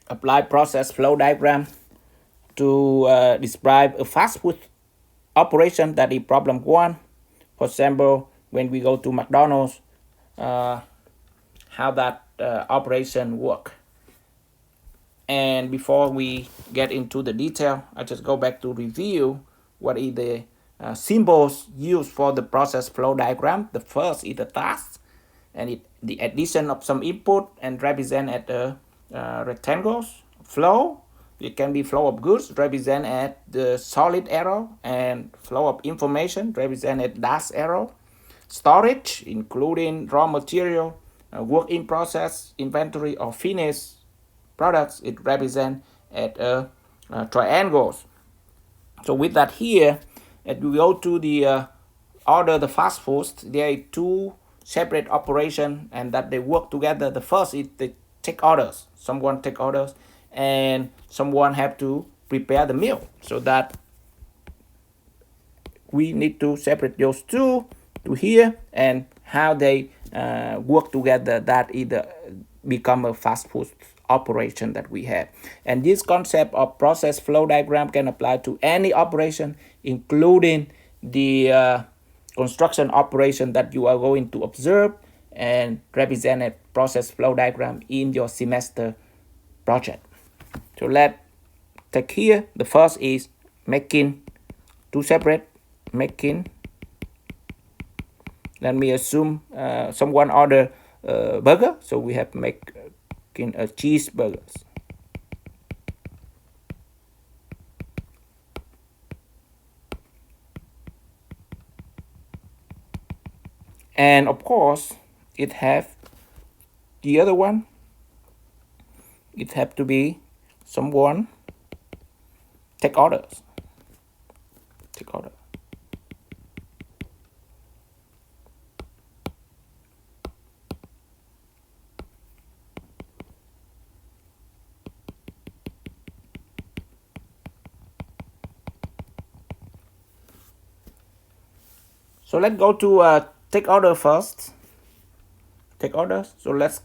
apply process flow diagram to describe a fast food operation that is problem one. For example, when we go to McDonald's, how that operation work. And before we get into the detail, I just go back to review what is the symbols used for the process flow diagram. The first is the task, and the addition of some input and represent at the rectangles. Flow, it can be flow of goods, represent at the solid arrow, and flow of information, represent at dash arrow. Storage, including raw material, work in process, inventory, or finished products, it represents at triangles. So with that here, as we go to the order the fast foods, there are two separate operations and that they work together. The first is they take orders. Someone take orders and someone have to prepare the meal. So that we need to separate those two to here and how they work together. That either become a fast food operation that we have. And this concept of process flow diagram can apply to any operation, including the construction operation that you are going to observe and represent a process flow diagram in your semester project. So let's take here. The first is making two separate making. Let me assume someone order a burger, so we have making a cheeseburgers. And of course, it have the other one. It have to be someone take orders. Take order. So let's go to take order first. Take orders. So let's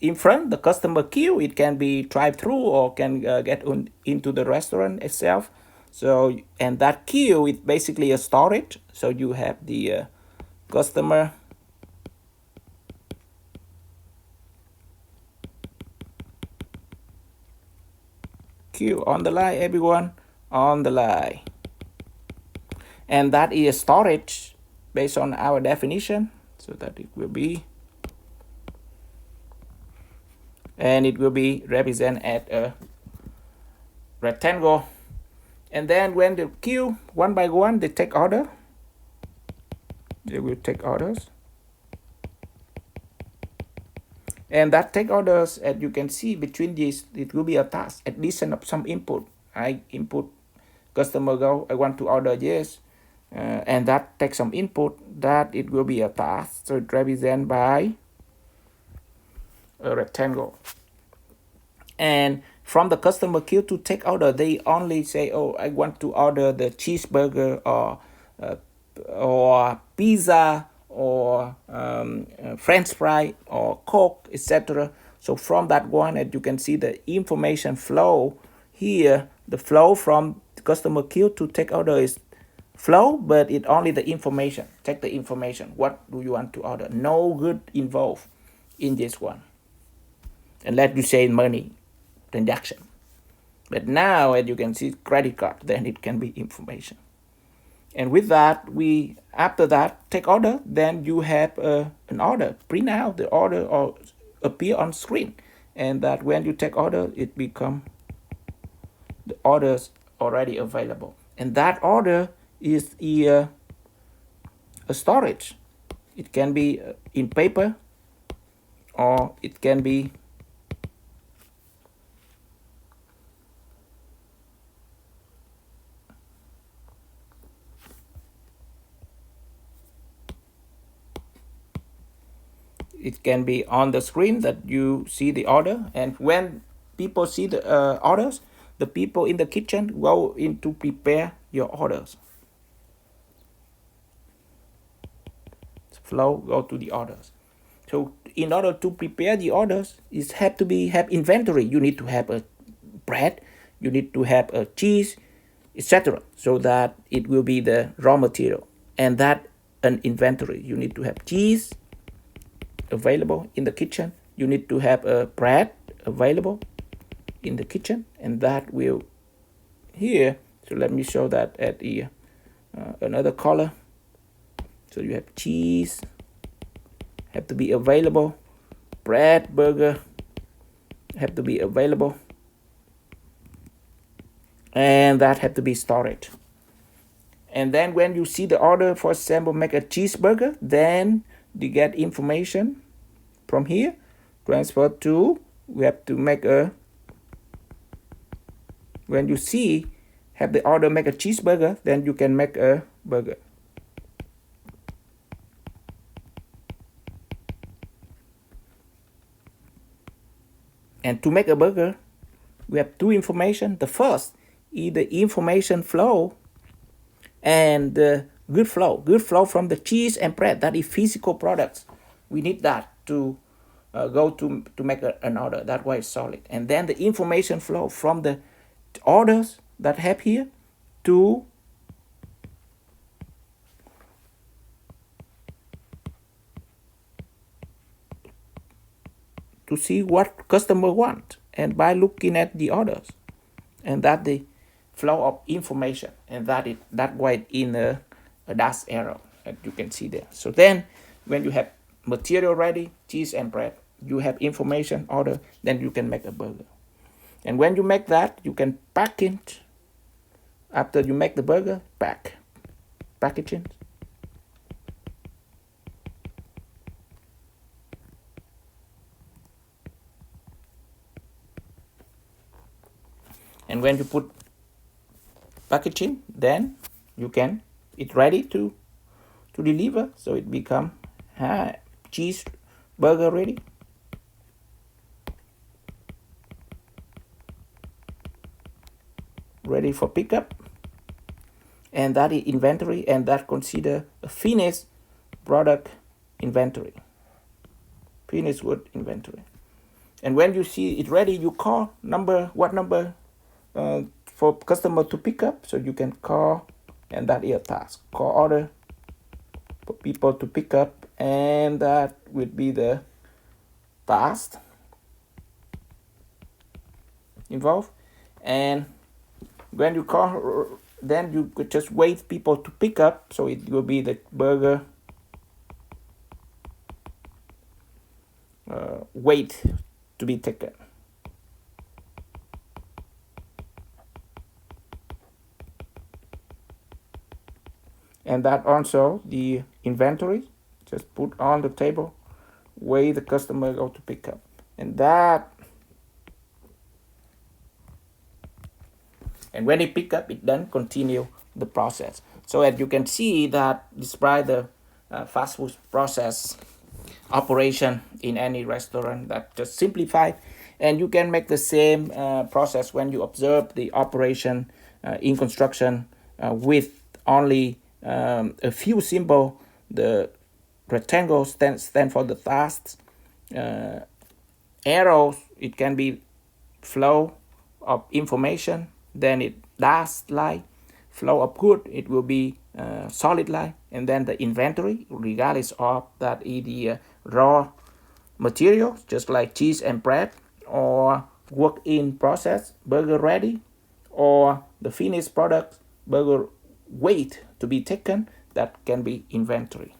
in front the customer queue. It can be drive-through or can get into the restaurant itself. So and that queue is basically a storage. So you have the customer queue on the line. Everyone on the line, and that is storage based on our definition. So that it will be. And it will be represented at a rectangle. And then when the queue one by one they take order, they will take orders. And that take orders, as you can see between these, it will be a task, addition of some input. I input, customer go, I want to order yes, and that takes some input, that it will be a task. So it represented by a rectangle. And from the customer queue to take order, they only say, oh, I want to order the cheeseburger or pizza or French fry or Coke, etc. So from that one, as you can see, the information flow here, the flow from the customer queue to take order is flow, but it only the information. Take the information. What do you want to order? No good involved in this one. And let you say money transaction. But now, as you can see, credit card, then it can be information. And with that, we after that take order, then you have an order. Print out the order or appear on screen, and that when you take order, it become the orders already available. And that order is a storage. It can be in paper, or it can be on the screen that you see the order. And when people see the orders, the people in the kitchen go in to prepare your orders. Flow go to the orders. So in order to prepare the orders, is have inventory. You need to have a bread, you need to have a cheese, etc., so that it will be the raw material. And that an inventory, you need to have cheese available in the kitchen, you need to have a bread available in the kitchen, and that will here. So let me show that at the another color. So you have cheese have to be available, bread, burger have to be available, and that have to be stored. And then when you see the order, for example, make a cheeseburger, then you get information from here, transfer to, we have to make a, when you see have the order make a cheeseburger, then you can make a burger. And to make a burger, we have two information. The first is the information flow and the good flow from the cheese and bread. That is physical products. We need that to go to make an order. That's why it's solid. And then the information flow from the orders that have here to see what customer want, and by looking at the orders, and that the flow of information, and that way in a dash arrow that you can see there. So then when you have material ready, cheese and bread, you have information order, then you can make a burger. And when you make that, you can pack it. After you make the burger, packaging. And when you put packaging, then you can, it's ready to deliver. So it become cheese burger ready. Ready for pickup. And that is inventory, and that consider a finished product inventory. Finished good inventory. And when you see it ready, you call what number for customer to pick up. So you can call, and that is a task. Call order for people to pick up, and that would be the task involved. And when you call, then you could just wait people to pick up. So it will be the burger wait to be taken. And that also the inventory, just put on the table, wait the customer go to pick up. And that, and when they pick up, it then continue the process. So as you can see that despite the fast food process operation in any restaurant, that just simplified, and you can make the same process when you observe the operation in construction with only a few symbol. The rectangle stand for the tasks, arrows, it can be flow of information, then it dash line, flow of good, it will be solid line, and then the inventory, regardless of that is the raw material, just like cheese and bread, or work in process, burger ready, or the finished product, burger wait to be taken, that can be inventory.